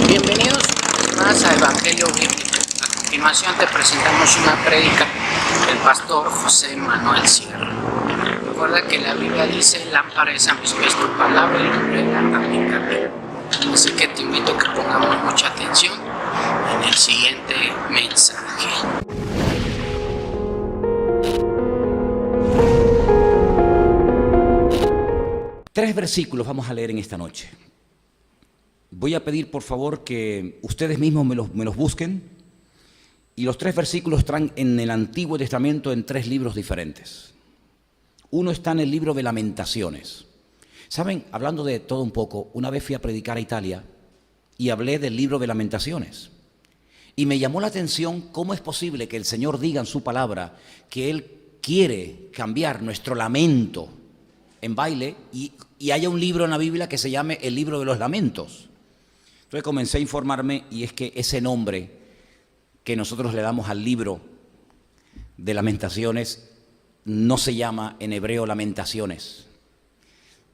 Bienvenidos más a Evangelio Bíblico. A continuación te presentamos una prédica del pastor José Manuel Sierra. Recuerda que la Biblia dice: lámpara es a mis pies tu palabra y lumbrera a mi camino. Así que te invito a que pongamos mucha atención en el siguiente mensaje. Tres versículos vamos a leer en esta noche. Voy a pedir por favor que ustedes mismos me los busquen, y los tres versículos están en el Antiguo Testamento en tres libros diferentes. Uno está en el libro de Lamentaciones. Saben, hablando de todo un poco, una vez fui a predicar a Italia y hablé del libro de Lamentaciones, y me llamó la atención cómo es posible que el Señor diga en su palabra que Él quiere cambiar nuestro lamento en baile y haya un libro en la Biblia que se llame el libro de los lamentos. Entonces comencé a informarme, y es que ese nombre que nosotros le damos al libro de Lamentaciones no se llama en hebreo Lamentaciones,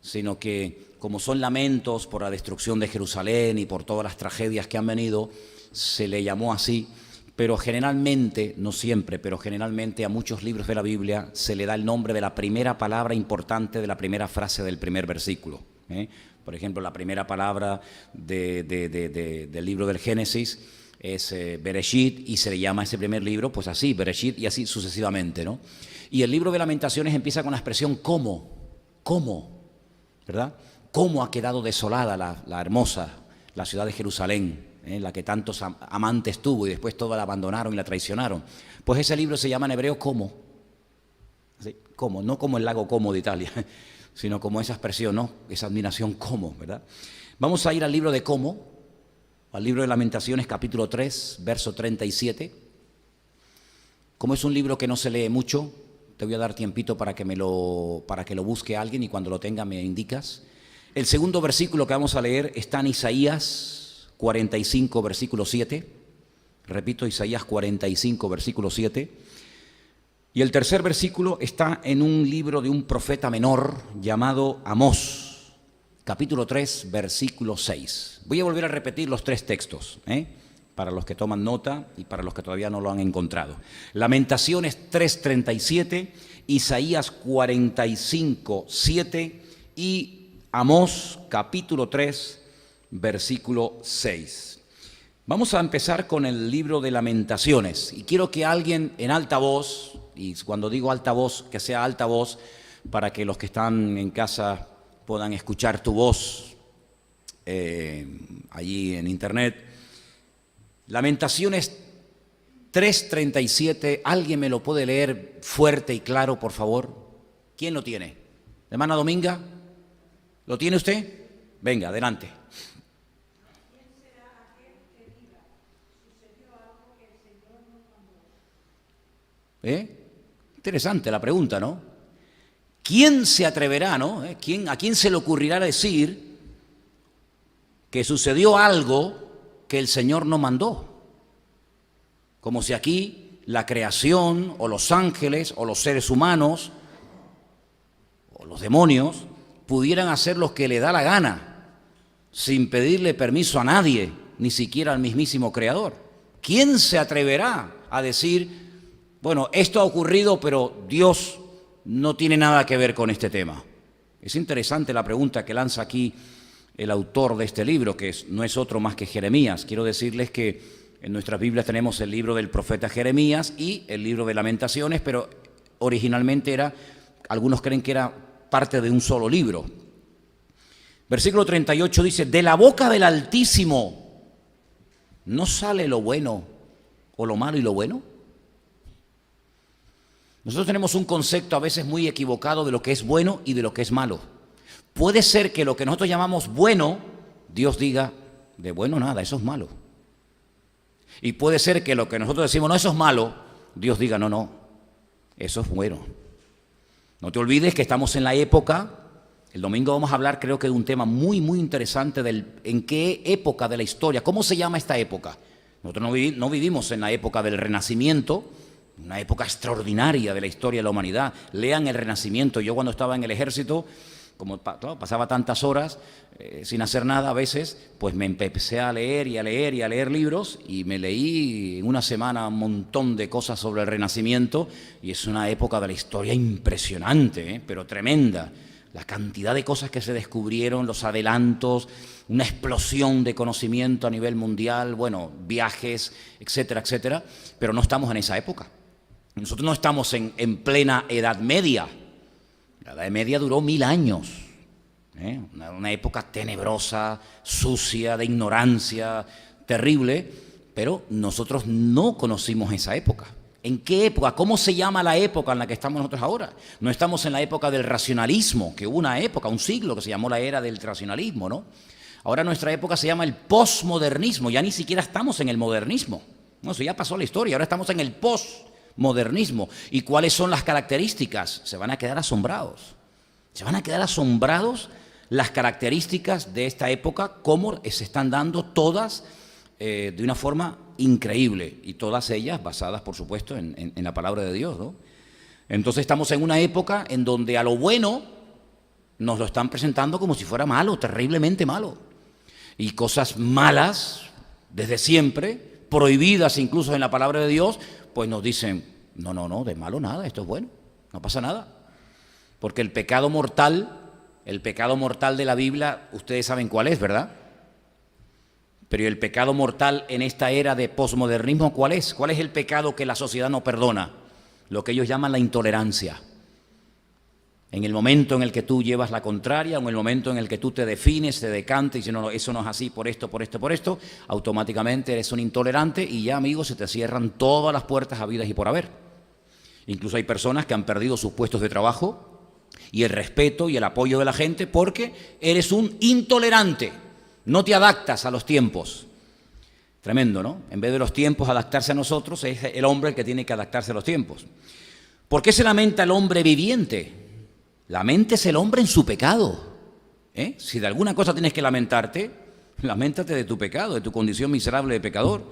sino que como son lamentos por la destrucción de Jerusalén y por todas las tragedias que han venido, se le llamó así. Pero generalmente, no siempre, pero generalmente a muchos libros de la Biblia se le da el nombre de la primera palabra importante de la primera frase del primer versículo. Por ejemplo, la primera palabra del libro del Génesis es Bereshit, y se le llama a ese primer libro pues así, Bereshit, y así sucesivamente, ¿no? Y el libro de Lamentaciones empieza con la expresión ¿cómo? ¿Verdad? ¿Cómo ha quedado desolada la hermosa, la ciudad de Jerusalén? La que tantos amantes tuvo y después toda la abandonaron y la traicionaron. Pues ese libro se llama en hebreo ¿cómo? ¿Sí? ¿Cómo? No como el lago Como de Italia, sino como esa expresión, ¿no? Esa admiración ¿cómo? ¿Verdad? Vamos a ir al libro de ¿cómo? Al libro de Lamentaciones, capítulo 3, verso 37. Como es un libro que no se lee mucho, te voy a dar tiempito para que lo busque alguien, y cuando lo tenga me indicas. El segundo versículo que vamos a leer está en Isaías 45, versículo 7. Repito, Isaías 45, versículo 7. Y el tercer versículo está en un libro de un profeta menor llamado Amós, capítulo 3, versículo 6. Voy a volver a repetir los tres textos, para los que toman nota y para los que todavía no lo han encontrado. Lamentaciones 3:37, Isaías 45, 7 y Amós, capítulo 3, versículo 6. Vamos a empezar con el libro de Lamentaciones, y quiero que alguien en alta voz, y cuando digo alta voz, que sea alta voz para que los que están en casa puedan escuchar tu voz allí en internet. Lamentaciones 3:37, ¿alguien me lo puede leer fuerte y claro, por favor? ¿Quién lo tiene? Hermana Dominga, ¿lo tiene usted? Venga, adelante. Interesante la pregunta, ¿no? ¿Quién se atreverá, no? ¿A quién se le ocurrirá decir que sucedió algo que el Señor no mandó? Como si aquí la creación, o los ángeles, o los seres humanos, o los demonios, pudieran hacer lo que le da la gana, sin pedirle permiso a nadie, ni siquiera al mismísimo Creador. ¿Quién se atreverá a decir: bueno, esto ha ocurrido, pero Dios no tiene nada que ver con este tema? Es interesante la pregunta que lanza aquí el autor de este libro, que no es otro más que Jeremías. Quiero decirles que en nuestras Biblias tenemos el libro del profeta Jeremías y el libro de Lamentaciones, pero originalmente algunos creen que era parte de un solo libro. Versículo 38 dice: de la boca del Altísimo no sale lo bueno o lo malo y lo bueno. Nosotros tenemos un concepto a veces muy equivocado de lo que es bueno y de lo que es malo. Puede ser que lo que nosotros llamamos bueno, Dios diga: de bueno nada, eso es malo. Y puede ser que lo que nosotros decimos: no, eso es malo, Dios diga: no, eso es bueno. No te olvides que estamos en la época, el domingo vamos a hablar, creo que de un tema muy, muy interesante, en qué época de la historia, cómo se llama esta época. Nosotros no vivimos en la época del Renacimiento, una época extraordinaria de la historia de la humanidad. Lean el Renacimiento. Yo cuando estaba en el ejército como pasaba tantas horas sin hacer nada a veces, pues me empecé a leer y a leer y a leer libros, y me leí en una semana un montón de cosas sobre el Renacimiento, y es una época de la historia impresionante, pero tremenda. La cantidad de cosas que se descubrieron, los adelantos, una explosión de conocimiento a nivel mundial, bueno, viajes, etcétera, etcétera, pero no estamos en esa época. Nosotros no estamos en plena Edad Media. La Edad Media duró 1000 años, una época tenebrosa, sucia, de ignorancia, terrible, pero nosotros no conocimos esa época. ¿En qué época? ¿Cómo se llama la época en la que estamos nosotros ahora? No estamos en la época del racionalismo, que hubo una época, un siglo que se llamó la era del racionalismo, ¿no? Ahora nuestra época se llama el posmodernismo, ya ni siquiera estamos en el modernismo. No, eso ya pasó la historia, ahora estamos en el posmodernismo. ¿Y cuáles son las características? Se van a quedar asombrados. Se van a quedar asombrados las características de esta época, cómo se están dando todas de una forma increíble, y todas ellas basadas, por supuesto, en la palabra de Dios, ¿no? Entonces estamos en una época en donde a lo bueno nos lo están presentando como si fuera malo, terriblemente malo. Y cosas malas, desde siempre, prohibidas incluso en la palabra de Dios, pues nos dicen, no, de malo nada, esto es bueno, no pasa nada. Porque el pecado mortal de la Biblia, ustedes saben cuál es, ¿verdad? Pero el pecado mortal en esta era de posmodernismo, ¿cuál es? ¿Cuál es el pecado que la sociedad no perdona? Lo que ellos llaman la intolerancia. En el momento en el que tú llevas la contraria, o en el momento en el que tú te defines, te decantes y dices, no, eso no es así, por esto, automáticamente eres un intolerante y ya, amigos, se te cierran todas las puertas habidas y por haber. Incluso hay personas que han perdido sus puestos de trabajo y el respeto y el apoyo de la gente porque eres un intolerante. No te adaptas a los tiempos. Tremendo, ¿no? En vez de los tiempos adaptarse a nosotros, es el hombre el que tiene que adaptarse a los tiempos. ¿Por qué se lamenta el hombre viviente? Laméntese el hombre en su pecado. Si de alguna cosa tienes que lamentarte, lamentate de tu pecado, de tu condición miserable de pecador.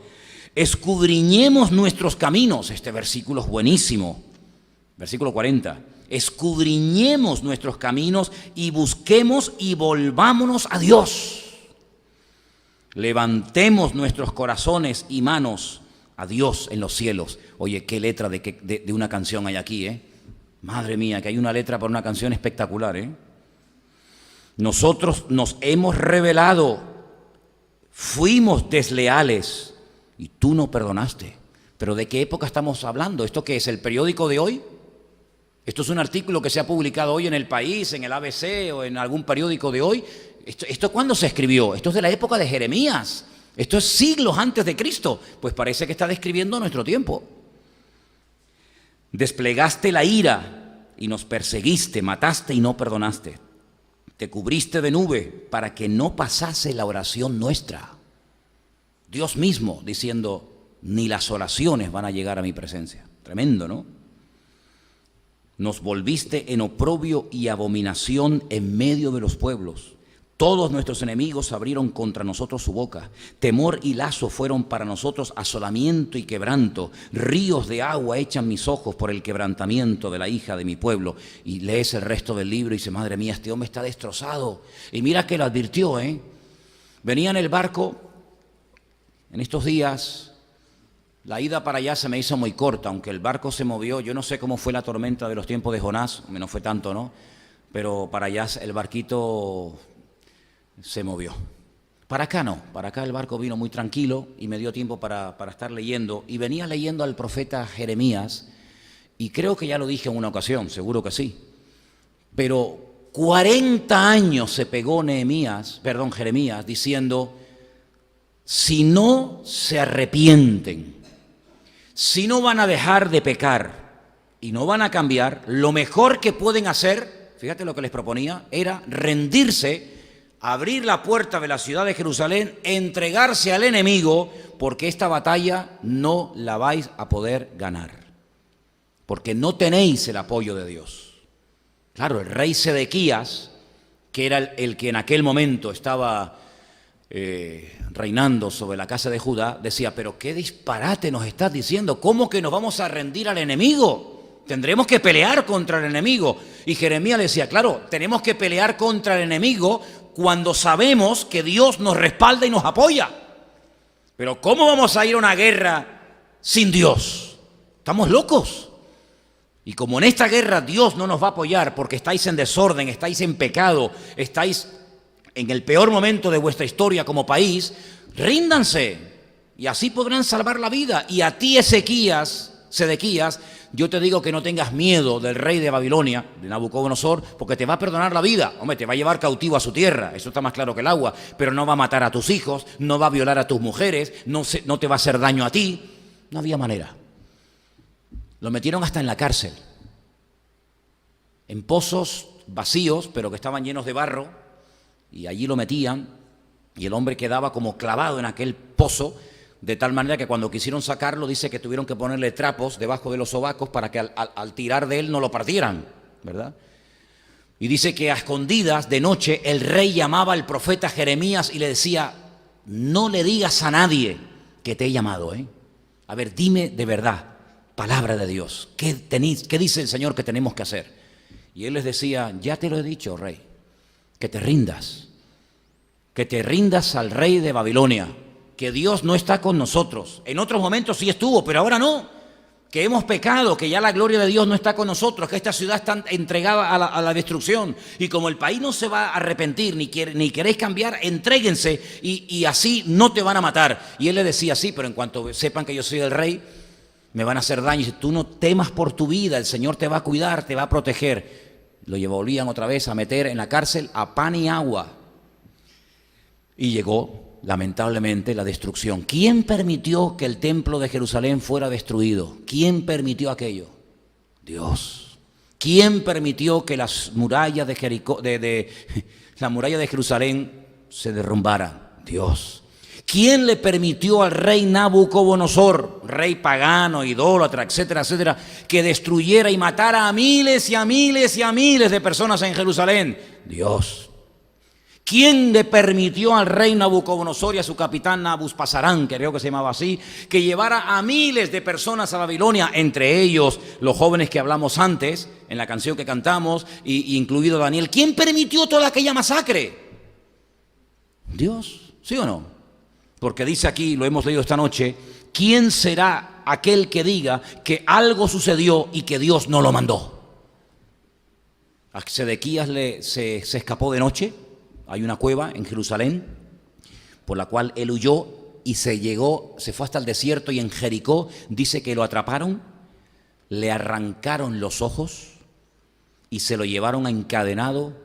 Escudriñemos nuestros caminos. Este versículo es buenísimo. Versículo 40. Escudriñemos nuestros caminos y busquemos y volvámonos a Dios. Levantemos nuestros corazones y manos a Dios en los cielos. Oye, qué letra de una canción hay aquí, Madre mía, que hay una letra para una canción espectacular, Nosotros nos hemos rebelado, fuimos desleales y tú no perdonaste. ¿Pero de qué época estamos hablando? ¿Esto qué es, el periódico de hoy? ¿Esto es un artículo que se ha publicado hoy en El País, en el ABC o en algún periódico de hoy? ¿Esto cuándo se escribió? Esto es de la época de Jeremías. Esto es siglos antes de Cristo. Pues parece que está describiendo nuestro tiempo. Desplegaste la ira y nos perseguiste, mataste y no perdonaste. Te cubriste de nube para que no pasase la oración nuestra. Dios mismo diciendo, ni las oraciones van a llegar a mi presencia. Tremendo, ¿no? Nos volviste en oprobio y abominación en medio de los pueblos. Todos nuestros enemigos abrieron contra nosotros su boca. Temor y lazo fueron para nosotros asolamiento y quebranto. Ríos de agua echan mis ojos por el quebrantamiento de la hija de mi pueblo. Y lees el resto del libro y dice, madre mía, este hombre está destrozado. Y mira que lo advirtió, Venía en el barco en estos días. La ida para allá se me hizo muy corta, aunque el barco se movió. Yo no sé cómo fue la tormenta de los tiempos de Jonás, no fue tanto, ¿no? Pero para allá el barquito se movió. Para acá no, para acá el barco vino muy tranquilo y me dio tiempo para estar leyendo. Y venía leyendo al profeta Jeremías, y creo que ya lo dije en una ocasión, seguro que sí. Pero 40 años se pegó Jeremías, diciendo, si no se arrepienten, si no van a dejar de pecar y no van a cambiar, lo mejor que pueden hacer, fíjate lo que les proponía, era rendirse, abrir la puerta de la ciudad de Jerusalén, entregarse al enemigo, porque esta batalla no la vais a poder ganar, porque no tenéis el apoyo de Dios. Claro, el rey Sedequías, que era el que en aquel momento estaba reinando sobre la casa de Judá, decía, pero qué disparate nos estás diciendo, ¿cómo que nos vamos a rendir al enemigo? Tendremos que pelear contra el enemigo. Y Jeremías le decía, claro, tenemos que pelear contra el enemigo cuando sabemos que Dios nos respalda y nos apoya. Pero ¿cómo vamos a ir a una guerra sin Dios? Estamos locos. Y como en esta guerra Dios no nos va a apoyar porque estáis en desorden, estáis en pecado, estáis en el peor momento de vuestra historia como país, ríndanse y así podrán salvar la vida. Y a ti, Sedequías, yo te digo que no tengas miedo del rey de Babilonia, de Nabucodonosor, porque te va a perdonar la vida. Hombre, te va a llevar cautivo a su tierra, eso está más claro que el agua, pero no va a matar a tus hijos, no va a violar a tus mujeres, no te va a hacer daño a ti. No había manera. Lo metieron hasta en la cárcel, en pozos vacíos, pero que estaban llenos de barro, y allí lo metían, y el hombre quedaba como clavado en aquel pozo, de tal manera que cuando quisieron sacarlo, dice que tuvieron que ponerle trapos debajo de los sobacos para que al tirar de él no lo partieran, ¿verdad? Y dice que a escondidas, de noche, el rey llamaba al profeta Jeremías y le decía, no le digas a nadie que te he llamado, ¿eh? A ver, dime de verdad, palabra de Dios, ¿qué dice el Señor que tenemos que hacer? Y él les decía, ya te lo he dicho, rey, que te rindas al rey de Babilonia, que Dios no está con nosotros. En otros momentos sí estuvo, pero ahora no, que hemos pecado, que ya la gloria de Dios no está con nosotros, que esta ciudad está entregada a la destrucción, y como el país no se va a arrepentir, ni queréis cambiar, entréguense, y así no te van a matar. Y él le decía, sí, pero en cuanto sepan que yo soy el rey, me van a hacer daño. Y dice, tú no temas por tu vida, el Señor te va a cuidar, te va a proteger. Lo volvían otra vez a meter en la cárcel a pan y agua. Y llegó, lamentablemente, la destrucción. ¿Quién permitió que el templo de Jerusalén fuera destruido? ¿Quién permitió aquello? Dios. ¿Quién permitió que las murallas de la muralla de Jerusalén se derrumbaran? Dios. ¿Quién le permitió al rey Nabucodonosor, rey pagano, idólatra, etcétera, etcétera, que destruyera y matara a miles y a miles y a miles de personas en Jerusalén? Dios. ¿Quién le permitió al rey Nabucodonosor y a su capitán Nabuspasarán, creo que se llamaba así, que llevara a miles de personas a Babilonia, entre ellos los jóvenes que hablamos antes, en la canción que cantamos, incluido Daniel? ¿Quién permitió toda aquella masacre? Dios, ¿sí o no? Porque dice aquí, lo hemos leído esta noche, ¿quién será aquel que diga que algo sucedió y que Dios no lo mandó? A Sedequías se escapó de noche. Hay una cueva en Jerusalén por la cual él huyó y se fue hasta el desierto, y en Jericó dice que lo atraparon, le arrancaron los ojos y se lo llevaron encadenado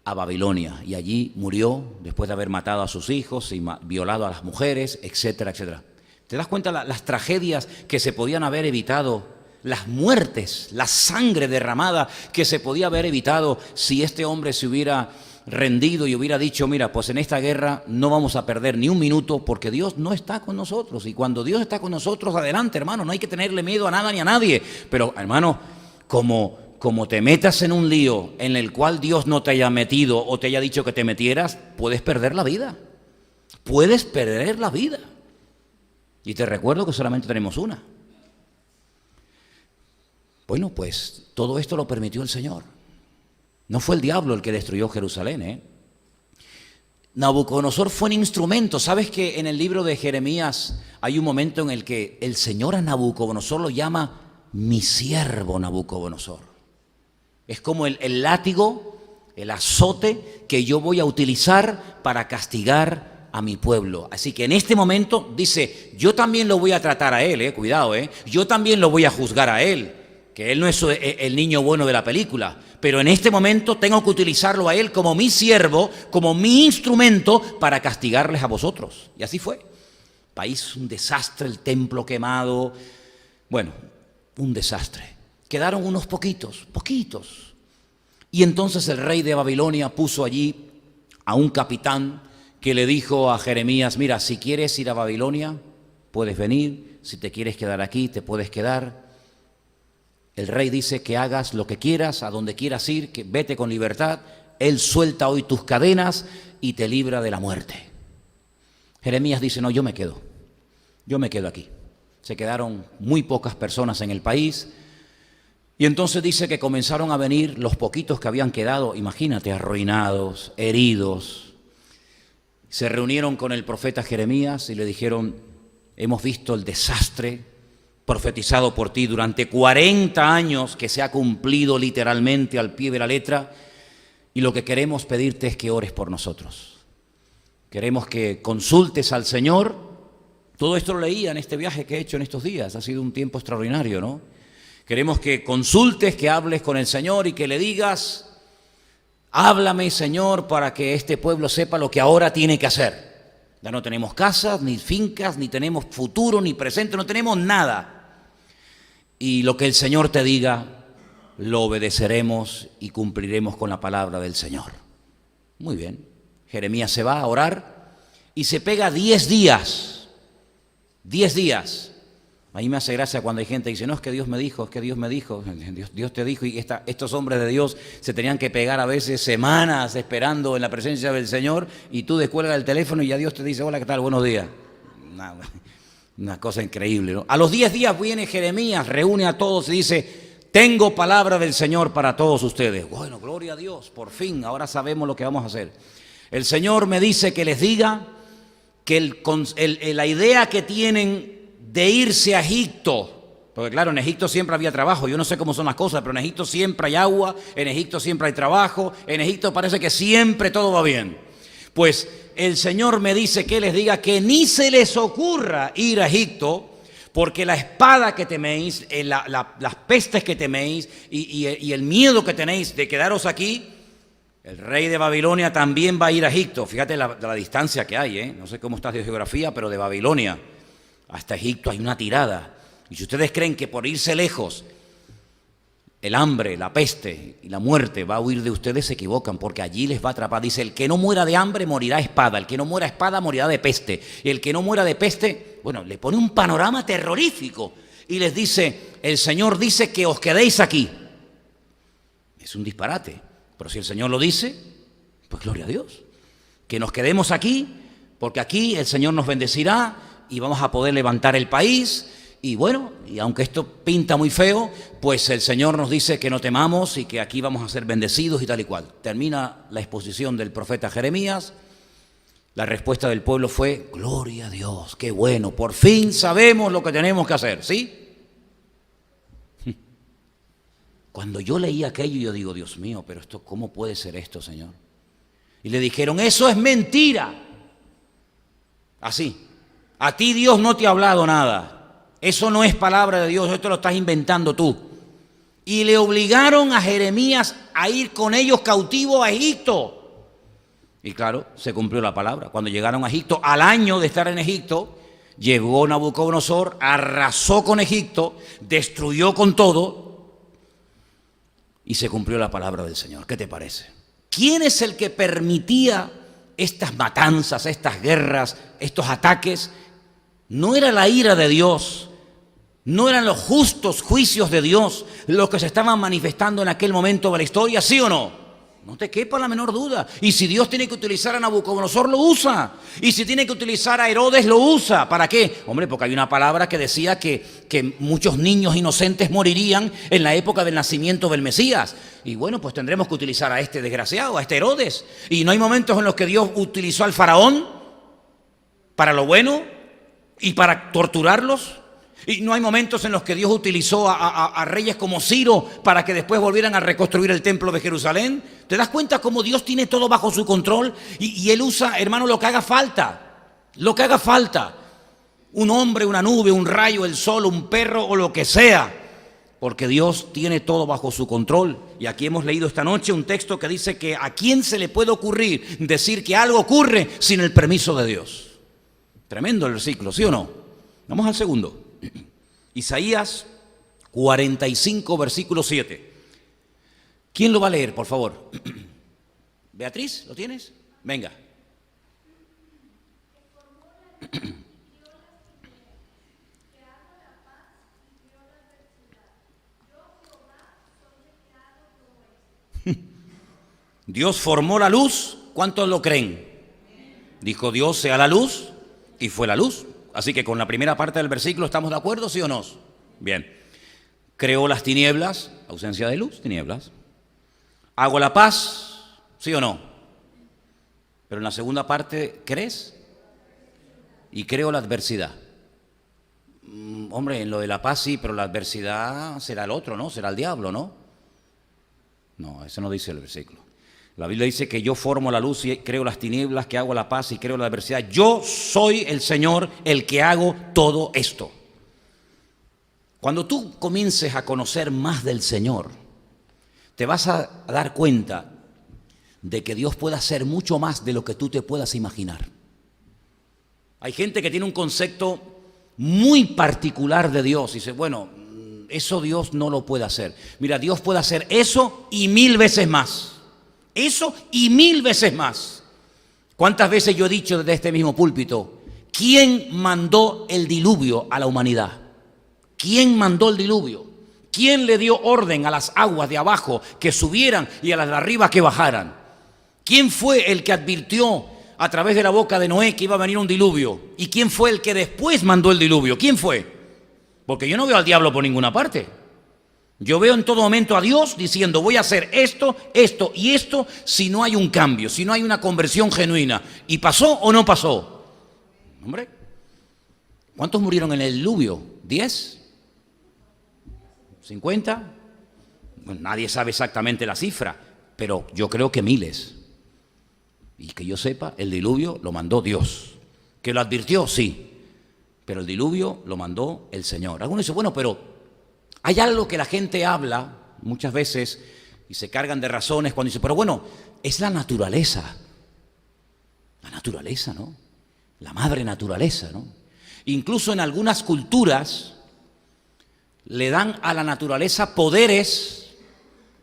a Babilonia, y allí murió después de haber matado a sus hijos y violado a las mujeres, etcétera, etcétera. ¿Te das cuenta las tragedias que se podían haber evitado? Las muertes, la sangre derramada que se podía haber evitado si este hombre se hubiera rendido y hubiera dicho, mira, pues en esta guerra no vamos a perder ni un minuto porque Dios no está con nosotros. Y cuando Dios está con nosotros, adelante, hermano, no hay que tenerle miedo a nada ni a nadie. Pero, hermano, como te metas en un lío en el cual Dios no te haya metido o te haya dicho que te metieras, puedes perder la vida. Puedes perder la vida. Y te recuerdo que solamente tenemos una. Bueno, pues todo esto lo permitió el Señor. No fue el diablo el que destruyó Jerusalén, ¿eh? Nabucodonosor fue un instrumento. ¿Sabes que en el libro de Jeremías hay un momento en el que el Señor a Nabucodonosor lo llama mi siervo Nabucodonosor? Es como el látigo, el azote que yo voy a utilizar para castigar a mi pueblo. Así que en este momento dice, yo también lo voy a tratar a él, cuidado, yo también lo voy a juzgar a él, que él no es el niño bueno de la película, pero en este momento tengo que utilizarlo a él como mi siervo, como mi instrumento para castigarles a vosotros. Y así fue. País un desastre, el templo quemado, bueno, un desastre. Quedaron unos poquitos. Y entonces el rey de Babilonia puso allí a un capitán que le dijo a Jeremías, mira, si quieres ir a Babilonia, puedes venir, si te quieres quedar aquí, te puedes quedar. El rey dice que hagas lo que quieras, a donde quieras ir, que vete con libertad. Él suelta hoy tus cadenas y te libra de la muerte. Jeremías dice, no, yo me quedo aquí. Se quedaron muy pocas personas en el país. Y entonces dice que comenzaron a venir los poquitos que habían quedado, imagínate, arruinados, heridos. Se reunieron con el profeta Jeremías y le dijeron: hemos visto el desastre profetizado por ti durante 40 años que se ha cumplido literalmente al pie de la letra, y lo que queremos pedirte es que ores por nosotros. Queremos que consultes al Señor. Todo esto lo leía en este viaje que he hecho en estos días, ha sido un tiempo extraordinario, ¿no? Queremos que consultes, que hables con el Señor y que le digas: háblame, Señor, para que este pueblo sepa lo que ahora tiene que hacer. Ya no tenemos casas, ni fincas, ni tenemos futuro, ni presente, no tenemos nada. Y lo que el Señor te diga, lo obedeceremos y cumpliremos con la palabra del Señor. Muy bien. Jeremías se va a orar y se pega 10 días. 10 días. A mí me hace gracia cuando hay gente que dice: no, es que Dios me dijo, es que Dios me dijo. Dios te dijo. Y estos hombres de Dios se tenían que pegar a veces semanas esperando en la presencia del Señor, y tú descuelgas el teléfono y ya Dios te dice: hola, ¿qué tal? Buenos días. Una cosa increíble, ¿no? A los 10 días viene Jeremías, reúne a todos y dice: tengo palabra del Señor para todos ustedes. Bueno, gloria a Dios, por fin, ahora sabemos lo que vamos a hacer. El Señor me dice que les diga que la idea que tienen de irse a Egipto, porque claro, en Egipto siempre había trabajo, yo no sé cómo son las cosas, pero en Egipto siempre hay agua, en Egipto siempre hay trabajo, en Egipto parece que siempre todo va bien. Pues el Señor me dice que les diga que ni se les ocurra ir a Egipto, porque la espada que teméis, las pestes que teméis y el miedo que tenéis de quedaros aquí, el rey de Babilonia también va a ir a Egipto. Fíjate la distancia que hay, ¿eh? No sé cómo estás de geografía, pero de Babilonia hasta Egipto hay una tirada. Y si ustedes creen que por irse lejos el hambre, la peste y la muerte va a huir de ustedes, se equivocan, porque allí les va a atrapar. Dice: el que no muera de hambre morirá a espada, el que no muera a espada morirá de peste, y el que no muera de peste, bueno, le pone un panorama terrorífico y les dice: el Señor dice que os quedéis aquí. Es un disparate, pero si el Señor lo dice, pues gloria a Dios, que nos quedemos aquí, porque aquí el Señor nos bendecirá y vamos a poder levantar el país. Y bueno, y aunque esto pinta muy feo, pues el Señor nos dice que no temamos y que aquí vamos a ser bendecidos y tal y cual. Termina la exposición del profeta Jeremías. La respuesta del pueblo fue: gloria a Dios, qué bueno, por fin sabemos lo que tenemos que hacer, ¿sí? Cuando yo leí aquello, yo digo: Dios mío, pero esto, ¿cómo puede ser esto, Señor? Y le dijeron: eso es mentira. Así, a ti Dios no te ha hablado nada. Eso no es palabra de Dios, esto lo estás inventando tú. Y le obligaron a Jeremías a ir con ellos cautivo a Egipto. Y claro, se cumplió la palabra. Cuando llegaron a Egipto, al año de estar en Egipto, llegó Nabucodonosor, arrasó con Egipto, destruyó con todo, y se cumplió la palabra del Señor. ¿Qué te parece? ¿Quién es el que permitía estas matanzas, estas guerras, estos ataques? No era la ira de Dios, no eran los justos juicios de Dios los que se estaban manifestando en aquel momento de la historia, ¿sí o no? No te quepa la menor duda. Y si Dios tiene que utilizar a Nabucodonosor, lo usa. Y si tiene que utilizar a Herodes, lo usa. ¿Para qué? Hombre, porque hay una palabra que decía que muchos niños inocentes morirían en la época del nacimiento del Mesías. Y bueno, pues tendremos que utilizar a este desgraciado, a este Herodes. Y no hay momentos en los que Dios utilizó al faraón para lo bueno y para torturarlos. Y no hay momentos en los que Dios utilizó a reyes como Ciro para que después volvieran a reconstruir el templo de Jerusalén. ¿Te das cuenta cómo Dios tiene todo bajo su control? Y Él usa, hermano, lo que haga falta. Lo que haga falta. Un hombre, una nube, un rayo, el sol, un perro o lo que sea. Porque Dios tiene todo bajo su control. Y aquí hemos leído esta noche un texto que dice que a quién se le puede ocurrir decir que algo ocurre sin el permiso de Dios. Tremendo el versículo, ¿sí o no? Vamos al segundo. Isaías 45, versículo 7. ¿Quién lo va a leer, por favor? Beatriz, ¿lo tienes? Venga. Dios formó la luz. ¿Cuántos lo creen? Dijo Dios: sea la luz, y fue la luz. Así que con la primera parte del versículo, ¿estamos de acuerdo, sí o no? Bien. Creó las tinieblas, ausencia de luz, tinieblas. Hago la paz, ¿sí o no? Pero en la segunda parte, ¿crees? Y creo la adversidad. Hombre, en lo de la paz sí, pero la adversidad será el otro, ¿no? Será el diablo, ¿no? No, eso no dice el versículo. La Biblia dice que yo formo la luz y creo las tinieblas, que hago la paz y creo la adversidad. Yo soy el Señor el que hago todo esto. Cuando tú comiences a conocer más del Señor, te vas a dar cuenta de que Dios puede hacer mucho más de lo que tú te puedas imaginar. Hay gente que tiene un concepto muy particular de Dios y dice, bueno, eso Dios no lo puede hacer. Mira, Dios puede hacer eso y 1000 veces más. Eso y 1000 veces más. ¿Cuántas veces yo he dicho desde este mismo púlpito, ¿quién mandó el diluvio a la humanidad? ¿Quién mandó el diluvio? ¿Quién le dio orden a las aguas de abajo que subieran y a las de arriba que bajaran? ¿Quién fue el que advirtió a través de la boca de Noé que iba a venir un diluvio? ¿Y quién fue el que después mandó el diluvio? ¿Quién fue? Porque yo no veo al diablo por ninguna parte. Yo veo en todo momento a Dios diciendo, voy a hacer esto, esto y esto, si no hay un cambio, si no hay una conversión genuina. ¿Y pasó o no pasó? Hombre, ¿cuántos murieron en el diluvio? ¿10? ¿50? Bueno, nadie sabe exactamente la cifra, pero yo creo que miles. Y que yo sepa, el diluvio lo mandó Dios. ¿Que lo advirtió? Sí. Pero el diluvio lo mandó el Señor. Algunos dicen, bueno, pero hay algo que la gente habla muchas veces y se cargan de razones cuando dicen, pero bueno, es la naturaleza. La naturaleza, ¿no? La madre naturaleza, ¿no? Incluso en algunas culturas le dan a la naturaleza poderes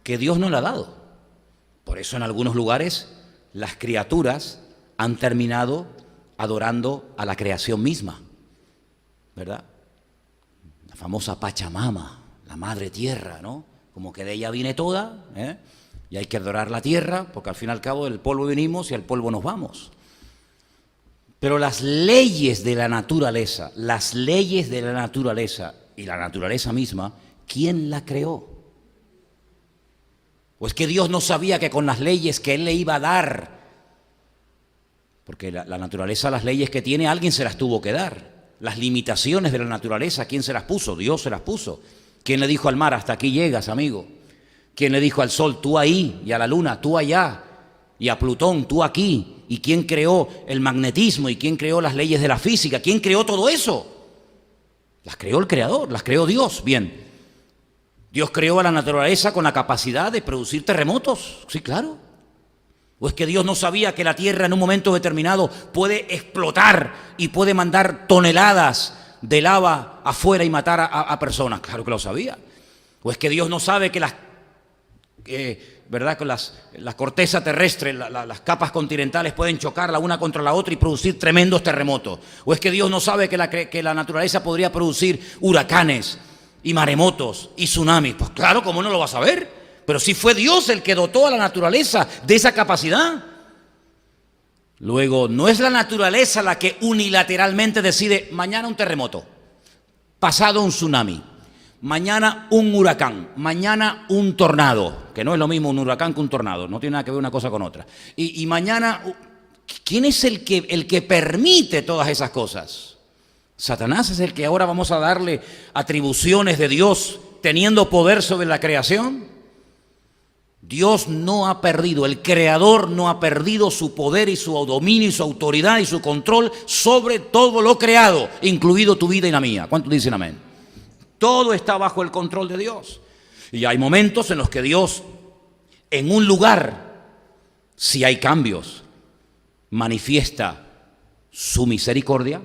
que Dios no le ha dado. Por eso en algunos lugares las criaturas han terminado adorando a la creación misma, ¿verdad? La famosa Pachamama, la madre tierra, ¿no? Como que de ella viene toda, ¿eh? Y hay que adorar la tierra, porque al fin y al cabo del polvo venimos y al polvo nos vamos. Pero las leyes de la naturaleza y la naturaleza misma, ¿quién la creó? ¿O es que Dios no sabía que con las leyes que Él le iba a dar, porque la naturaleza, las leyes que tiene, alguien se las tuvo que dar? Las limitaciones de la naturaleza, ¿quién se las puso? Dios se las puso. ¿Quién le dijo al mar, hasta aquí llegas, amigo? ¿Quién le dijo al sol, tú ahí? Y a la luna, tú allá? Y a Plutón, tú aquí? ¿Y quién creó el magnetismo? ¿Y quién creó las leyes de la física? ¿Quién creó todo eso? Las creó el Creador, las creó Dios. Bien, Dios creó a la naturaleza con la capacidad de producir terremotos. Sí, claro. ¿O es que Dios no sabía que la Tierra en un momento determinado puede explotar y puede mandar toneladas de lava afuera y matar a personas? Claro que lo sabía. ¿O es que Dios no sabe que ¿verdad? Con la corteza terrestre, las capas continentales pueden chocar la una contra la otra y producir tremendos terremotos? ¿O es que Dios no sabe que la naturaleza podría producir huracanes y maremotos y tsunamis? Pues claro, ¿cómo no lo va a saber? Pero sí fue Dios el que dotó a la naturaleza de esa capacidad. Luego, no es la naturaleza la que unilateralmente decide mañana un terremoto, pasado un tsunami, mañana un huracán, mañana un tornado, que no es lo mismo un huracán que un tornado, no tiene nada que ver una cosa con otra. Y mañana, ¿quién es el que permite todas esas cosas? Satanás es el que ahora vamos a darle atribuciones de Dios teniendo poder sobre la creación. Dios no ha perdido, el Creador no ha perdido su poder y su dominio y su autoridad y su control sobre todo lo creado, incluido tu vida y la mía. ¿Cuántos dicen amén? Todo está bajo el control de Dios. Y hay momentos en los que Dios, en un lugar, si hay cambios, manifiesta su misericordia.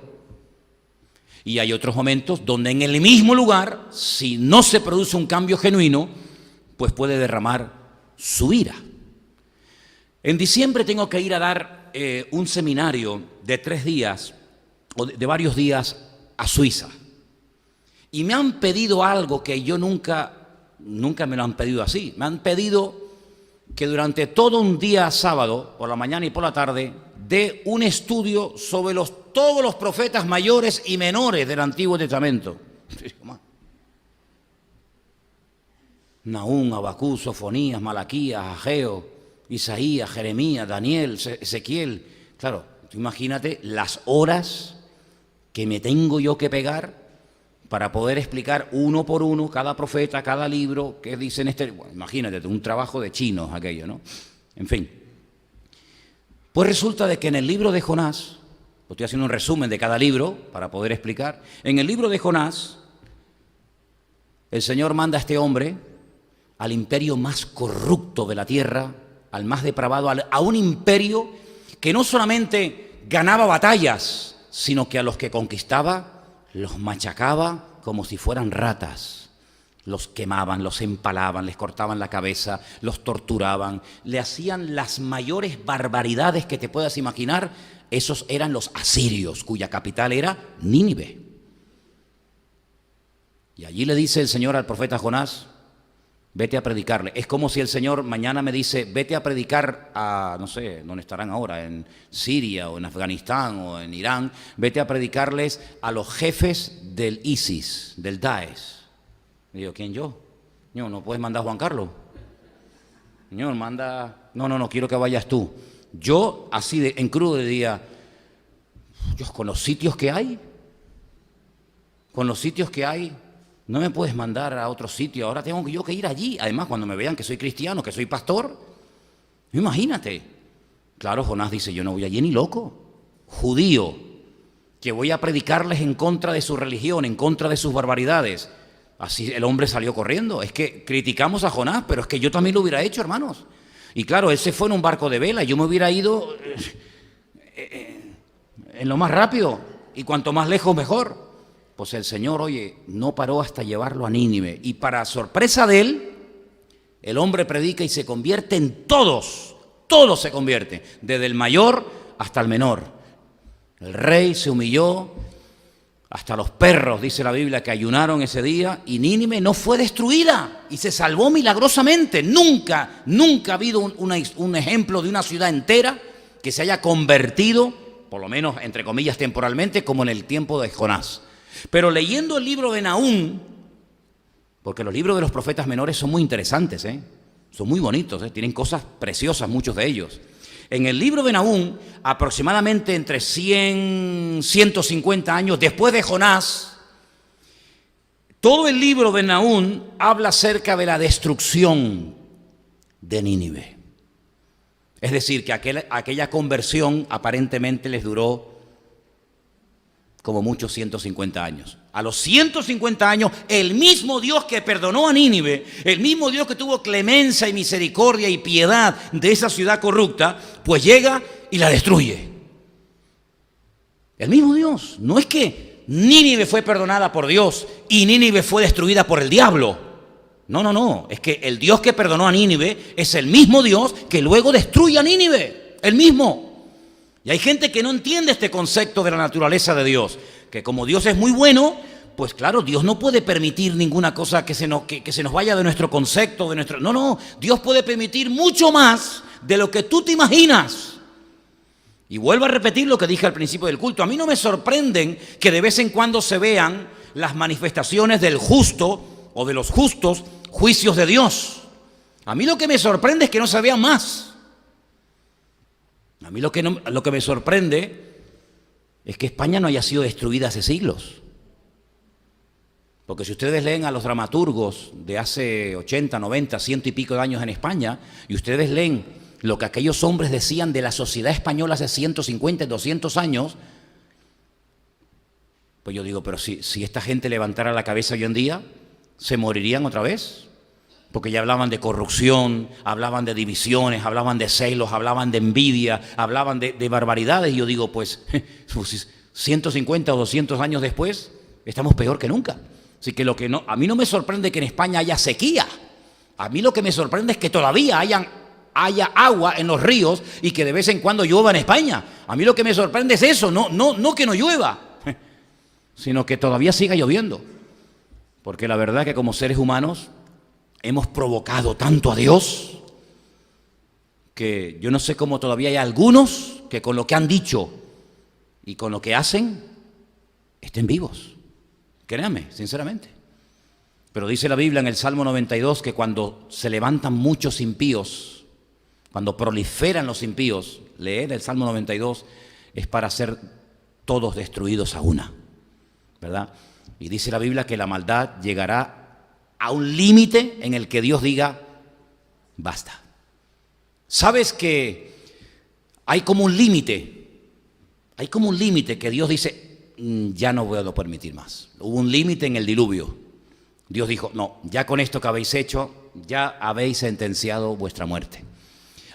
Y hay otros momentos donde en el mismo lugar, si no se produce un cambio genuino, pues puede derramar su ira. En diciembre tengo que ir a dar un seminario de 3 días, o de varios días, a Suiza. Y me han pedido algo que yo nunca me lo han pedido así. Me han pedido que durante todo un día sábado, por la mañana y por la tarde, dé un estudio sobre todos los profetas mayores y menores del Antiguo Testamento. Nahum, Habacuc, Sofonías, Malaquías, Ageo, Isaías, Jeremías, Daniel, Ezequiel. Claro, tú imagínate las horas que me tengo yo que pegar para poder explicar uno por uno cada profeta, cada libro, qué dicen Bueno, imagínate, un trabajo de chinos aquello, ¿no? En fin. Pues resulta de que en el libro de Jonás, estoy haciendo un resumen de cada libro para poder explicar, en el libro de Jonás, el Señor manda a este hombre al imperio más corrupto de la tierra, al más depravado, a un imperio que no solamente ganaba batallas, sino que a los que conquistaba los machacaba como si fueran ratas. Los quemaban, los empalaban, les cortaban la cabeza, los torturaban, le hacían las mayores barbaridades que te puedas imaginar. Esos eran los asirios, cuya capital era Nínive. Y allí le dice el Señor al profeta Jonás, vete a predicarle. Es como si el Señor mañana me dice, vete a predicar a, no sé, ¿dónde estarán ahora? En Siria o en Afganistán o en Irán. Vete a predicarles a los jefes del ISIS, del Daesh. Digo, ¿quién yo? Señor, ¿no puedes mandar a Juan Carlos? Señor, manda... No, quiero que vayas tú. Yo, así en crudo, diría, Dios, con los sitios que hay, no me puedes mandar a otro sitio, ahora tengo yo que ir allí. Además, cuando me vean que soy cristiano, que soy pastor, imagínate. Claro, Jonás dice, yo no voy allí ni loco. Judío, que voy a predicarles en contra de su religión, en contra de sus barbaridades. Así el hombre salió corriendo. Es que criticamos a Jonás, pero es que yo también lo hubiera hecho, hermanos. Y claro, él se fue en un barco de vela, yo me hubiera ido en lo más rápido, y cuanto más lejos mejor. Pues el Señor, oye, no paró hasta llevarlo a Nínive. Y para sorpresa de él, el hombre predica y se convierte en todos se convierte, desde el mayor hasta el menor. El rey se humilló, hasta los perros, dice la Biblia, que ayunaron ese día, y Nínive no fue destruida y se salvó milagrosamente. Nunca ha habido un ejemplo de una ciudad entera que se haya convertido, por lo menos entre comillas temporalmente, como en el tiempo de Jonás. Pero leyendo el libro de Nahum, porque los libros de los profetas menores son muy interesantes, son muy bonitos, tienen cosas preciosas muchos de ellos. En el libro de Nahum, aproximadamente entre 100, 150 años después de Jonás, todo el libro de Nahum habla acerca de la destrucción de Nínive. Es decir, que aquella conversión aparentemente les duró como muchos 150 años. A los 150 años, el mismo Dios que perdonó a Nínive, el mismo Dios que tuvo clemencia y misericordia y piedad de esa ciudad corrupta, pues llega y la destruye. El mismo Dios. No es que Nínive fue perdonada por Dios y Nínive fue destruida por el diablo. No. Es que el Dios que perdonó a Nínive es el mismo Dios que luego destruye a Nínive. El mismo. Y hay gente que no entiende este concepto de la naturaleza de Dios, que como Dios es muy bueno, pues claro, Dios no puede permitir ninguna cosa que se nos vaya de nuestro concepto, de nuestro... No, Dios puede permitir mucho más de lo que tú te imaginas. Y vuelvo a repetir lo que dije al principio del culto. A mí no me sorprenden que de vez en cuando se vean las manifestaciones del justo o de los justos juicios de Dios. A mí lo que me sorprende es que no se vean más. A mí lo que me sorprende es que España no haya sido destruida hace siglos. Porque si ustedes leen a los dramaturgos de hace 80, 90, 100 y pico de años en España, y ustedes leen lo que aquellos hombres decían de la sociedad española hace 150, 200 años, pues yo digo, pero si esta gente levantara la cabeza hoy en día, ¿se morirían otra vez? Porque ya hablaban de corrupción, hablaban de divisiones, hablaban de celos, hablaban de envidia, hablaban de barbaridades. Y yo digo, pues 150 o 200 años después, estamos peor que nunca. Así que a mí no me sorprende que en España haya sequía. A mí lo que me sorprende es que todavía haya agua en los ríos y que de vez en cuando llueva en España. A mí lo que me sorprende es eso, no que no llueva, sino que todavía siga lloviendo. Porque la verdad que como seres humanos hemos provocado tanto a Dios que yo no sé cómo todavía hay algunos que con lo que han dicho y con lo que hacen estén vivos. Créanme, sinceramente. Pero dice la Biblia en el Salmo 92 que cuando se levantan muchos impíos, cuando proliferan los impíos, leer el Salmo 92 es para ser todos destruidos a una, ¿verdad? Y dice la Biblia que la maldad llegará a un límite en el que Dios diga, basta. ¿Sabes que hay como un límite? Hay como un límite que Dios dice, ya no puedo permitir más. Hubo un límite en el diluvio. Dios dijo, no, ya con esto que habéis hecho, ya habéis sentenciado vuestra muerte.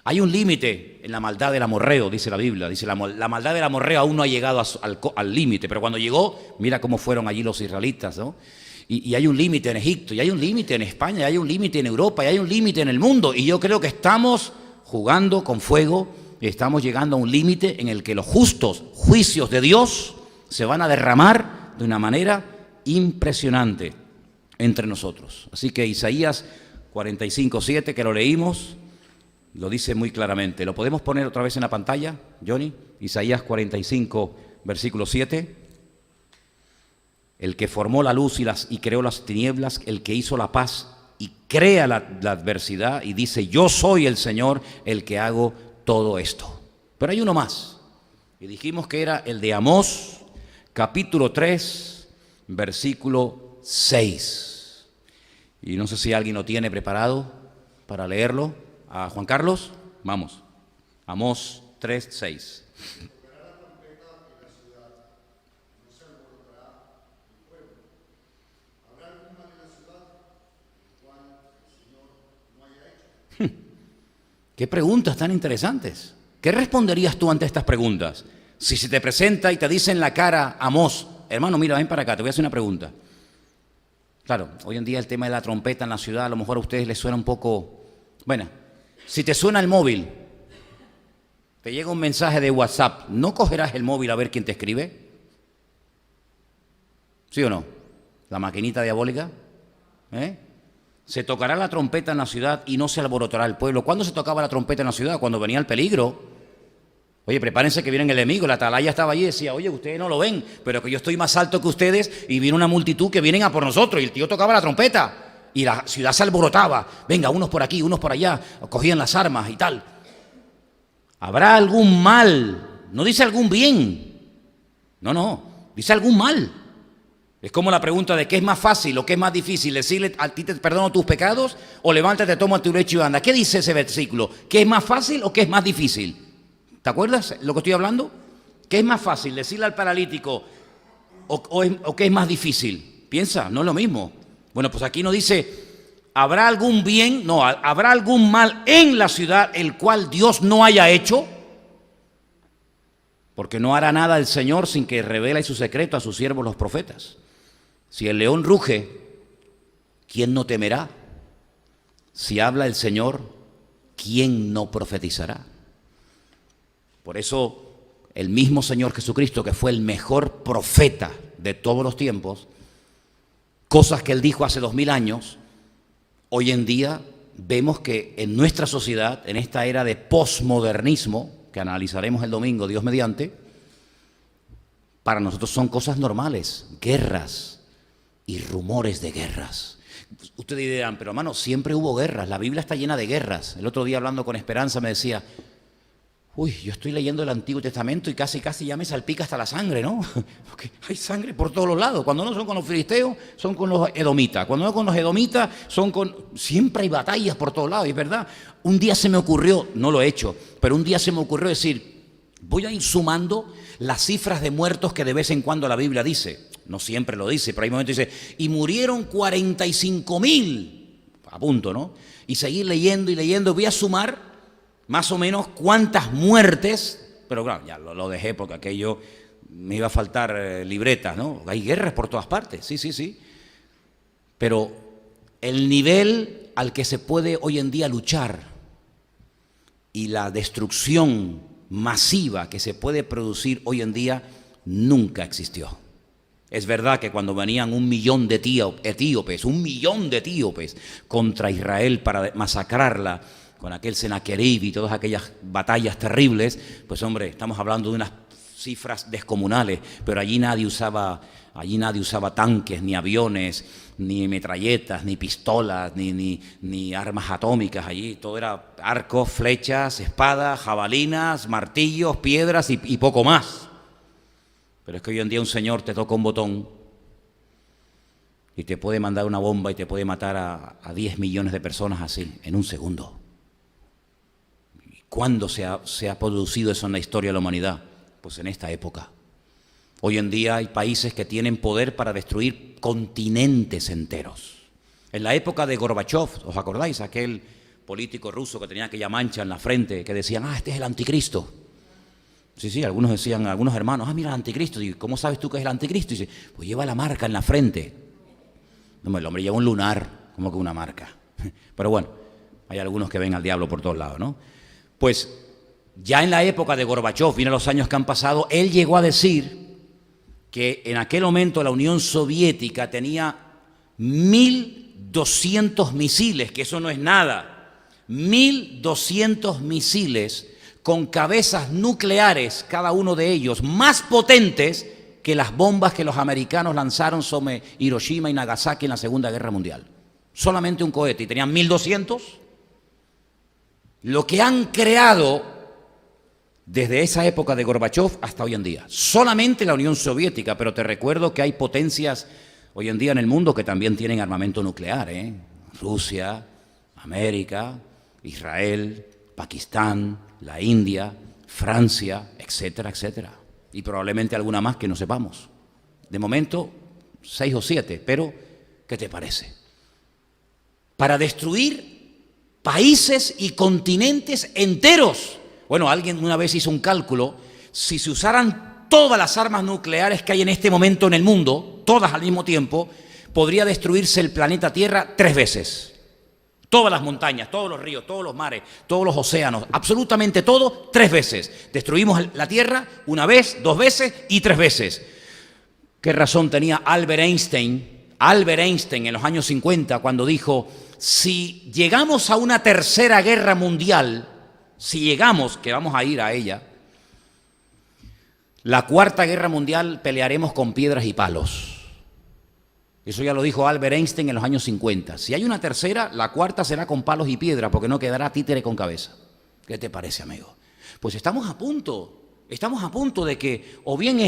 Hay un límite en la maldad del amorreo, dice la Biblia. Dice la maldad del amorreo aún no ha llegado al límite, pero cuando llegó, mira cómo fueron allí los israelitas, ¿no? Y hay un límite en Egipto, y hay un límite en España, y hay un límite en Europa, y hay un límite en el mundo. Y yo creo que estamos jugando con fuego, y estamos llegando a un límite en el que los justos juicios de Dios se van a derramar de una manera impresionante entre nosotros. Así que Isaías 45:7, que lo leímos, lo dice muy claramente. ¿Lo podemos poner otra vez en la pantalla, Johnny? Isaías 45, versículo 7. El que formó la luz y creó las tinieblas, el que hizo la paz y crea la adversidad, y dice, yo soy el Señor el que hago todo esto. Pero hay uno más, y dijimos que era el de Amós, capítulo 3, versículo 6. Y no sé si alguien lo tiene preparado para leerlo. A Juan Carlos, vamos. Amós 3, 6. Qué preguntas tan interesantes. ¿Qué responderías tú ante estas preguntas? Si se te presenta y te dice en la cara, Amós, hermano, mira, ven para acá, te voy a hacer una pregunta. Claro, hoy en día el tema de la trompeta en la ciudad, a lo mejor a ustedes les suena un poco... Bueno, si te suena el móvil, te llega un mensaje de WhatsApp, ¿no cogerás el móvil a ver quién te escribe? ¿Sí o no? La maquinita diabólica, ¿eh? Se tocará la trompeta en la ciudad y no se alborotará el pueblo. ¿Cuándo se tocaba la trompeta en la ciudad? Cuando venía el peligro. Oye, prepárense que viene el enemigo. La atalaya estaba allí y decía, oye, ustedes no lo ven, pero que yo estoy más alto que ustedes y viene una multitud que vienen a por nosotros. Y el tío tocaba la trompeta y la ciudad se alborotaba. Venga, unos por aquí, unos por allá, cogían las armas y tal. ¿Habrá algún mal? No dice algún bien. No, dice algún mal. Es como la pregunta de qué es más fácil o qué es más difícil, decirle a ti te perdono tus pecados o levántate, toma tu lecho y anda. ¿Qué dice ese versículo? ¿Qué es más fácil o qué es más difícil? ¿Te acuerdas lo que estoy hablando? ¿Qué es más fácil, decirle al paralítico o qué es más difícil? Piensa, no es lo mismo. Bueno, pues aquí no dice, ¿habrá algún bien? No, ¿habrá algún mal en la ciudad el cual Dios no haya hecho? Porque no hará nada el Señor sin que revele su secreto a sus siervos los profetas. Si el león ruge, ¿quién no temerá? Si habla el Señor, ¿quién no profetizará? Por eso, el mismo Señor Jesucristo, que fue el mejor profeta de todos los tiempos, cosas que Él dijo hace 2000 años, hoy en día vemos que en nuestra sociedad, en esta era de posmodernismo, que analizaremos el domingo, Dios mediante, para nosotros son cosas normales, guerras y rumores de guerras. Ustedes dirán, pero hermano, siempre hubo guerras, la Biblia está llena de guerras. El otro día hablando con Esperanza me decía, uy, yo estoy leyendo el Antiguo Testamento y casi ya me salpica hasta la sangre, ¿no? Porque hay sangre por todos los lados. Cuando no son con los filisteos, son con los edomitas. Cuando no con los edomitas, siempre hay batallas por todos lados, y es verdad. Un día se me ocurrió, no lo he hecho, pero un día se me ocurrió decir, voy a ir sumando las cifras de muertos que de vez en cuando la Biblia dice. No siempre lo dice, pero hay momentos que dice, y murieron 45,000, a punto, ¿no? Y seguir leyendo y leyendo, voy a sumar más o menos cuántas muertes, pero claro, ya lo dejé porque aquello me iba a faltar libretas, ¿no? Hay guerras por todas partes, sí. Pero el nivel al que se puede hoy en día luchar y la destrucción masiva que se puede producir hoy en día nunca existió. Es verdad que cuando venían 1 millón de etíopes, 1 millón de etíopes contra Israel para masacrarla, con aquel Senaquerib y todas aquellas batallas terribles, pues hombre, estamos hablando de unas cifras descomunales, pero allí nadie usaba tanques, ni aviones, ni metralletas, ni pistolas, ni armas atómicas. Allí todo era arcos, flechas, espadas, jabalinas, martillos, piedras y poco más. Pero es que hoy en día un señor te toca un botón y te puede mandar una bomba y te puede matar a 10 millones de personas así, en un segundo. ¿Cuándo se ha producido eso en la historia de la humanidad? Pues en esta época. Hoy en día hay países que tienen poder para destruir continentes enteros. En la época de Gorbachev, ¿os acordáis? Aquel político ruso que tenía aquella mancha en la frente, que decían, este es el anticristo. Sí, algunos decían, algunos hermanos, mira el anticristo. Y ¿cómo sabes tú que es el anticristo? Y dice, pues lleva la marca en la frente. No, el hombre lleva un lunar, como que una marca. Pero bueno, hay algunos que ven al diablo por todos lados, ¿no? Pues ya en la época de Gorbachev, vienen los años que han pasado, él llegó a decir que en aquel momento la Unión Soviética tenía 1.200 misiles, que eso no es nada, 1.200 misiles con cabezas nucleares, cada uno de ellos, más potentes que las bombas que los americanos lanzaron sobre Hiroshima y Nagasaki en la Segunda Guerra Mundial. Solamente un cohete, y tenían 1.200. Lo que han creado desde esa época de Gorbachev hasta hoy en día. Solamente la Unión Soviética, pero te recuerdo que hay potencias hoy en día en el mundo que también tienen armamento nuclear, Rusia, América, Israel, Pakistán, la India, Francia, etcétera, etcétera. Y probablemente alguna más que no sepamos. De momento, 6 o 7, pero ¿qué te parece? Para destruir países y continentes enteros. Bueno, alguien una vez hizo un cálculo, si se usaran todas las armas nucleares que hay en este momento en el mundo, todas al mismo tiempo, podría destruirse el planeta Tierra 3 veces. Todas las montañas, todos los ríos, todos los mares, todos los océanos, absolutamente todo, 3 veces. Destruimos la Tierra 1 vez, 2 veces y 3 veces. ¿Qué razón tenía Albert Einstein en los años 50 cuando dijo, si llegamos a una tercera guerra mundial, si llegamos, que vamos a ir a ella, la cuarta guerra mundial pelearemos con piedras y palos? Eso ya lo dijo Albert Einstein en los años 50. Si hay una tercera, la cuarta será con palos y piedras, porque no quedará títere con cabeza. ¿Qué te parece, amigo? Pues estamos a punto de que o bien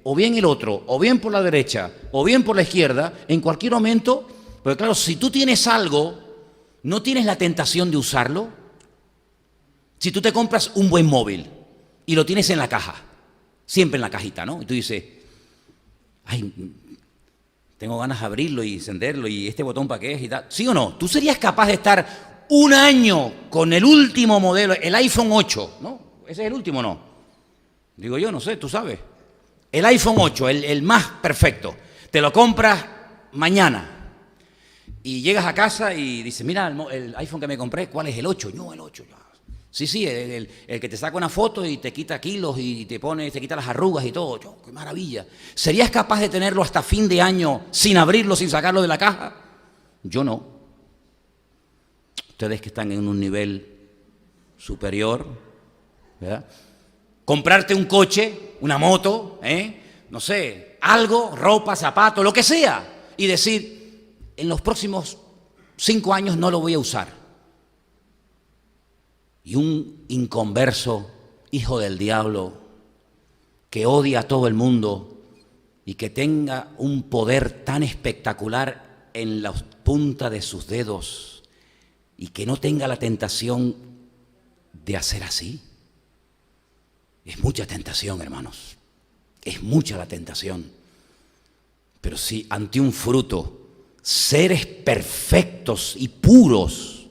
o bien el otro, o bien por la derecha, o bien por la izquierda, en cualquier momento, porque claro, si tú tienes algo, ¿no tienes la tentación de usarlo? Si tú te compras un buen móvil y lo tienes en la caja, siempre en la cajita, ¿no? Y tú dices, tengo ganas de abrirlo y encenderlo, y este botón para qué es y tal. ¿Sí o no? ¿Tú serías capaz de estar 1 año con el último modelo, el iPhone 8, ¿no? Ese es el último, ¿no? Digo yo, no sé, tú sabes. El iPhone 8, el más perfecto. Te lo compras mañana y llegas a casa y dices, mira, el iPhone que me compré, ¿cuál es? El 8. No, el 8. Sí, el que te saca una foto y te quita kilos y te quita las arrugas y todo. ¡Qué maravilla! ¿Serías capaz de tenerlo hasta fin de año sin abrirlo, sin sacarlo de la caja? Yo no. Ustedes que están en un nivel superior, ¿verdad? Comprarte un coche, una moto, no sé, algo, ropa, zapatos, lo que sea, y decir, en los próximos 5 años no lo voy a usar. Y un inconverso, hijo del diablo, que odia a todo el mundo y que tenga un poder tan espectacular en la punta de sus dedos y que no tenga la tentación de hacer así. Es mucha tentación, hermanos. Es mucha la tentación. Pero si ante un fruto, seres perfectos y puros,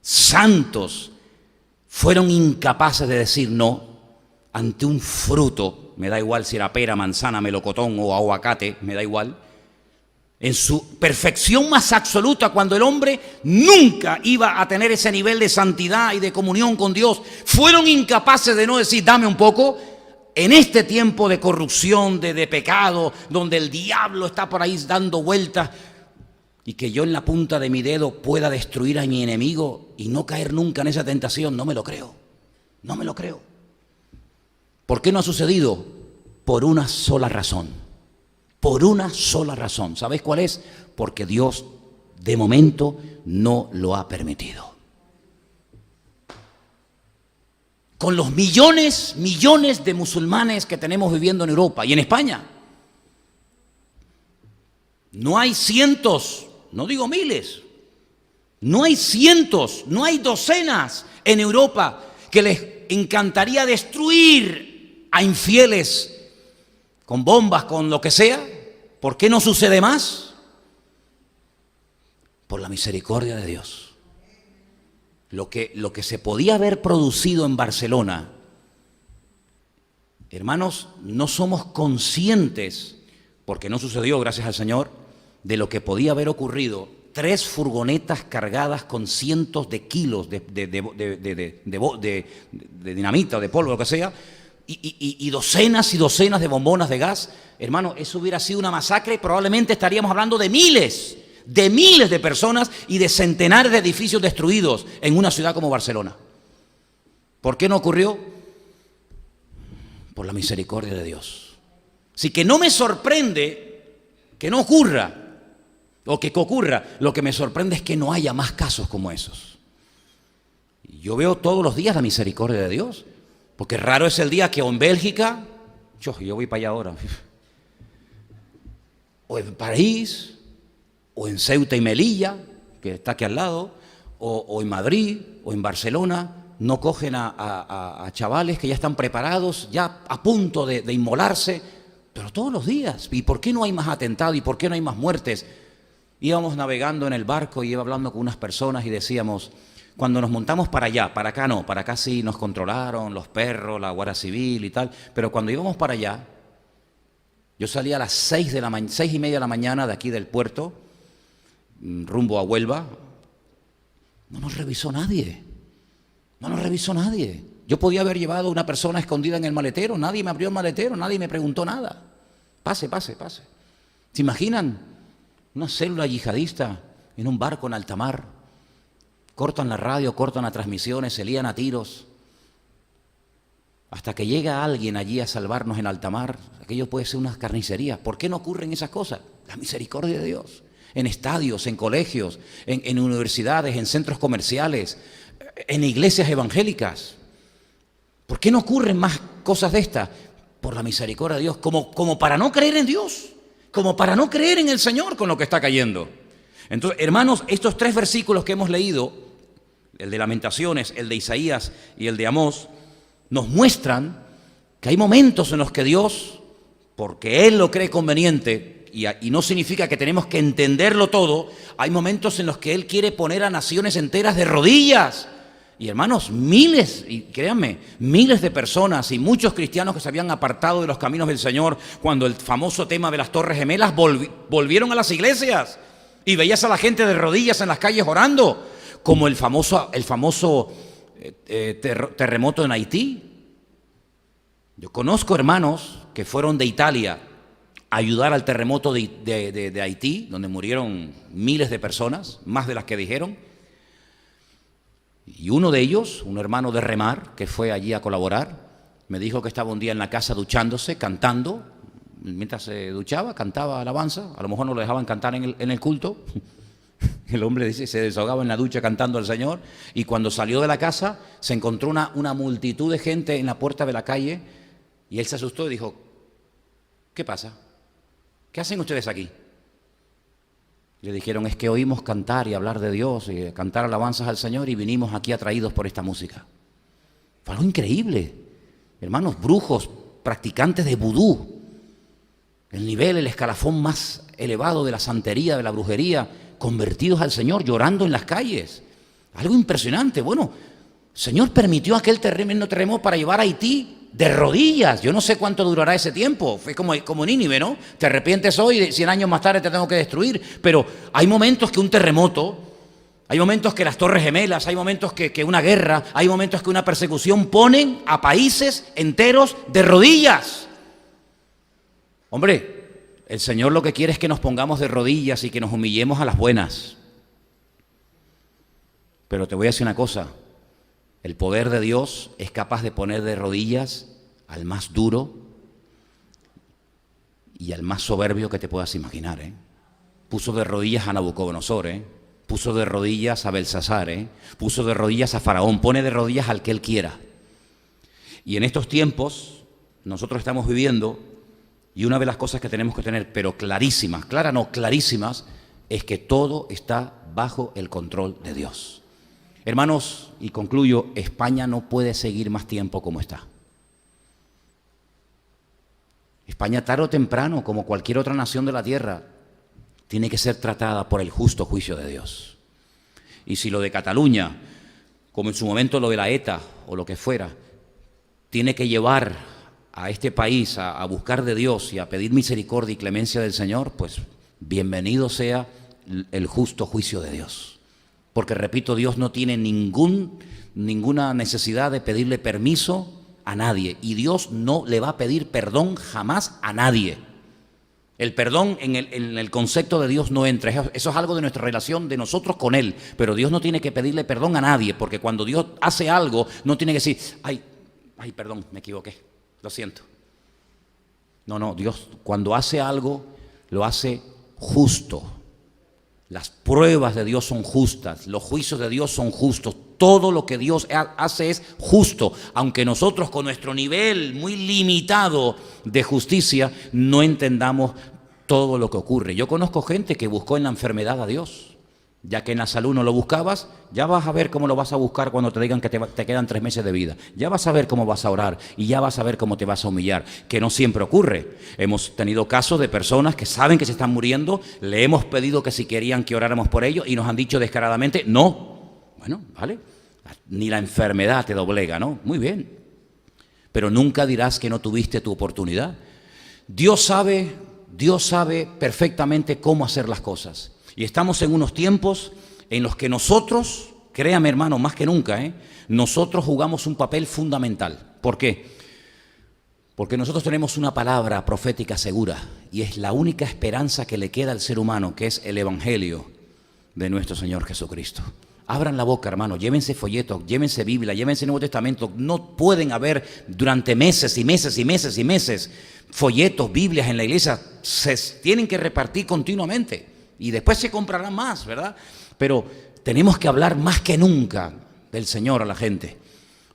santos, fueron incapaces de decir no, ante un fruto, me da igual si era pera, manzana, melocotón o aguacate, me da igual, en su perfección más absoluta, cuando el hombre nunca iba a tener ese nivel de santidad y de comunión con Dios, fueron incapaces de no decir, dame un poco. En este tiempo de corrupción, de pecado, donde el diablo está por ahí dando vueltas, y que yo en la punta de mi dedo pueda destruir a mi enemigo y no caer nunca en esa tentación, no me lo creo. No me lo creo. ¿Por qué no ha sucedido? Por una sola razón. Por una sola razón. ¿Sabéis cuál es? Porque Dios de momento no lo ha permitido. Con los millones de musulmanes que tenemos viviendo en Europa y en España, no hay cientos, no digo miles, no hay cientos, no hay docenas en Europa que les encantaría destruir a infieles con bombas, con lo que sea. ¿Por qué no sucede más? Por la misericordia de Dios. Lo que se podía haber producido en Barcelona, hermanos, no somos conscientes, porque no sucedió, gracias al Señor, de lo que podía haber ocurrido. 3 furgonetas cargadas con cientos de kilos de dinamita o de polvo, lo que sea, y docenas y docenas de bombonas de gas. Hermano, eso hubiera sido una masacre y probablemente estaríamos hablando de miles de personas y de centenares de edificios destruidos en una ciudad como Barcelona. ¿Por qué no ocurrió? Por la misericordia de Dios. Así que no me sorprende que no ocurra, o que ocurra. Lo que me sorprende es que no haya más casos como esos. Yo veo todos los días la misericordia de Dios, porque raro es el día que o en Bélgica, yo voy para allá ahora, o en París, o en Ceuta y Melilla, que está aquí al lado, o en Madrid, o en Barcelona, no cogen a chavales que ya están preparados, ya a punto de inmolarse, pero todos los días. ¿Y por qué no hay más atentados? ¿Y por qué no hay más muertes? Íbamos navegando en el barco y iba hablando con unas personas y decíamos, cuando nos montamos para allá, para acá no, para acá sí nos controlaron los perros, la Guardia Civil y tal, pero cuando íbamos para allá, yo salía a las 6:30 de la mañana de aquí del puerto, rumbo a Huelva. No nos revisó nadie. No nos revisó nadie. Yo podía haber llevado a una persona escondida en el maletero. Nadie me abrió el maletero, nadie me preguntó nada. Pase. ¿Se imaginan? Una célula yihadista en un barco en alta mar. Cortan la radio, cortan las transmisiones, se lían a tiros. Hasta que llega alguien allí a salvarnos en alta mar. Aquello puede ser una carnicería. ¿Por qué no ocurren esas cosas? La misericordia de Dios. En estadios, en colegios, en universidades, en centros comerciales, en iglesias evangélicas. ¿Por qué no ocurren más cosas de estas? Por la misericordia de Dios, como para no creer en Dios, como para no creer en el Señor con lo que está cayendo. Entonces, hermanos, estos 3 versículos que hemos leído, el de Lamentaciones, el de Isaías y el de Amós, nos muestran que hay momentos en los que Dios, porque Él lo cree conveniente, y no significa que tenemos que entenderlo todo, hay momentos en los que Él quiere poner a naciones enteras de rodillas. Y hermanos, miles, y créanme, miles de personas y muchos cristianos que se habían apartado de los caminos del Señor cuando el famoso tema de las Torres Gemelas volvieron a las iglesias y veías a la gente de rodillas en las calles orando, como el famoso terremoto en Haití. Yo conozco hermanos que fueron de Italia a ayudar al terremoto de Haití, donde murieron miles de personas, más de las que dijeron. Y uno de ellos, un hermano de Remar, que fue allí a colaborar, me dijo que estaba un día en la casa duchándose, cantando. Mientras se duchaba, cantaba alabanza. A lo mejor no lo dejaban cantar en el culto. El hombre dice, se desahogaba en la ducha cantando al Señor. Y cuando salió de la casa, se encontró una multitud de gente en la puerta de la calle. Y él se asustó y dijo, ¿qué pasa? ¿Qué hacen ustedes aquí? Le dijeron, es que oímos cantar y hablar de Dios y cantar alabanzas al Señor y vinimos aquí atraídos por esta música. Fue algo increíble. Hermanos, brujos, practicantes de vudú, el escalafón más elevado de la santería, de la brujería, convertidos al Señor, llorando en las calles. Algo impresionante. Bueno, el Señor permitió aquel tremendo terremoto para llevar a Haití de rodillas. Yo no sé cuánto durará ese tiempo. Fue como Nínive, ¿no? Te arrepientes hoy y 100 años más tarde te tengo que destruir. Pero hay momentos que un terremoto, hay momentos que las Torres Gemelas, hay momentos que una guerra, hay momentos que una persecución ponen a países enteros de rodillas. Hombre, el Señor lo que quiere es que nos pongamos de rodillas y que nos humillemos a las buenas. Pero te voy a decir una cosa. El poder de Dios es capaz de poner de rodillas al más duro y al más soberbio que te puedas imaginar, ¿eh? Puso de rodillas a Nabucodonosor, ¿eh? Puso de rodillas a Belsasar, ¿eh? Puso de rodillas a Faraón, pone de rodillas al que él quiera. Y en estos tiempos nosotros estamos viviendo, y una de las cosas que tenemos que tener, pero clarísimas, clarísimas, es que todo está bajo el control de Dios. Hermanos, y concluyo, España no puede seguir más tiempo como está. España tarde o temprano, como cualquier otra nación de la tierra, tiene que ser tratada por el justo juicio de Dios. Y si lo de Cataluña, como en su momento lo de la ETA o lo que fuera, tiene que llevar a este país a buscar de Dios y a pedir misericordia y clemencia del Señor, pues bienvenido sea el justo juicio de Dios. Porque, repito, Dios no tiene ninguna necesidad de pedirle permiso a nadie, y Dios no le va a pedir perdón jamás a nadie. El perdón en el concepto de Dios no entra, eso es algo de nuestra relación de nosotros con Él, pero Dios no tiene que pedirle perdón a nadie, porque cuando Dios hace algo, no tiene que decir, ay, perdón, me equivoqué, lo siento. No, Dios cuando hace algo, lo hace justo. Las pruebas de Dios son justas, los juicios de Dios son justos, todo lo que Dios hace es justo, aunque nosotros con nuestro nivel muy limitado de justicia no entendamos todo lo que ocurre. Yo conozco gente que buscó en la enfermedad a Dios, ya que en la salud no lo buscabas, ya vas a ver cómo lo vas a buscar cuando te digan que te quedan 3 meses de vida. Ya vas a ver cómo vas a orar y ya vas a ver cómo te vas a humillar, que no siempre ocurre. Hemos tenido casos de personas que saben que se están muriendo, le hemos pedido que si querían que oráramos por ellos y nos han dicho descaradamente, no. Bueno, vale, ni la enfermedad te doblega, ¿no? Muy bien, pero nunca dirás que no tuviste tu oportunidad. Dios sabe perfectamente cómo hacer las cosas. Y estamos en unos tiempos en los que nosotros, créame hermano, más que nunca, nosotros jugamos un papel fundamental. ¿Por qué? Porque nosotros tenemos una palabra profética segura y es la única esperanza que le queda al ser humano, que es el Evangelio de nuestro Señor Jesucristo. Abran la boca, hermano, llévense folletos, llévense Biblia, llévense Nuevo Testamento. No pueden haber durante meses y meses folletos, Biblias en la iglesia. Se tienen que repartir continuamente. Y después se comprarán más, ¿verdad? Pero tenemos que hablar más que nunca del Señor a la gente,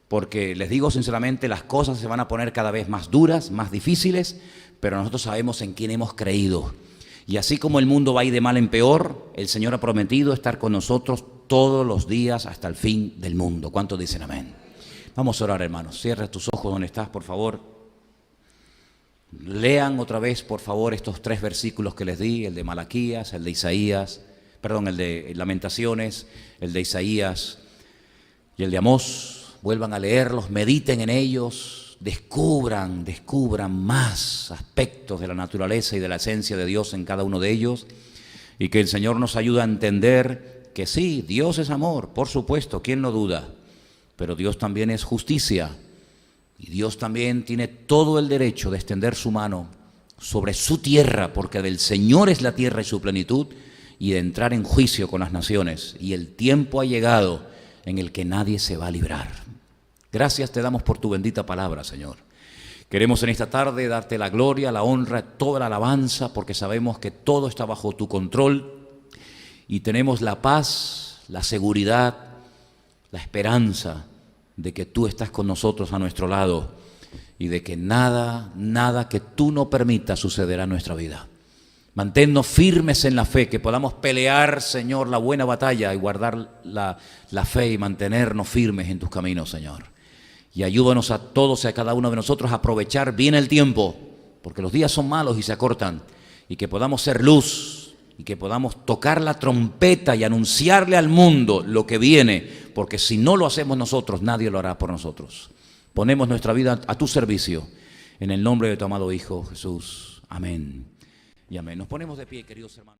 porque les digo sinceramente, las cosas se van a poner cada vez más duras, más difíciles, pero nosotros sabemos en quién hemos creído. Y así como el mundo va a ir de mal en peor, el Señor ha prometido estar con nosotros todos los días hasta el fin del mundo. ¿Cuántos dicen amén? Vamos a orar, hermanos. Cierra tus ojos donde estás, por favor. Lean otra vez, por favor, estos 3 versículos que les di, el de Malaquías, el de Isaías, perdón, el de Lamentaciones, el de Isaías y el de Amós. Vuelvan a leerlos, mediten en ellos, descubran más aspectos de la naturaleza y de la esencia de Dios en cada uno de ellos, y que el Señor nos ayude a entender que sí, Dios es amor, por supuesto, ¿quién lo duda? Pero Dios también es justicia. Y Dios también tiene todo el derecho de extender su mano sobre su tierra, porque del Señor es la tierra y su plenitud, y de entrar en juicio con las naciones. Y el tiempo ha llegado en el que nadie se va a librar. Gracias te damos por tu bendita palabra, Señor. Queremos en esta tarde darte la gloria, la honra, toda la alabanza, porque sabemos que todo está bajo tu control y tenemos la paz, la seguridad, la esperanza de que tú estás con nosotros a nuestro lado y de que nada que tú no permitas sucederá en nuestra vida. Manténnos firmes en la fe, que podamos pelear, Señor, la buena batalla y guardar la fe y mantenernos firmes en tus caminos, Señor. Y ayúdanos a todos y a cada uno de nosotros a aprovechar bien el tiempo, porque los días son malos y se acortan, y que podamos ser luz, y que podamos tocar la trompeta y anunciarle al mundo lo que viene, porque si no lo hacemos nosotros, nadie lo hará por nosotros. Ponemos nuestra vida a tu servicio, en el nombre de tu amado Hijo Jesús. Amén y amén. Nos ponemos de pie, queridos hermanos.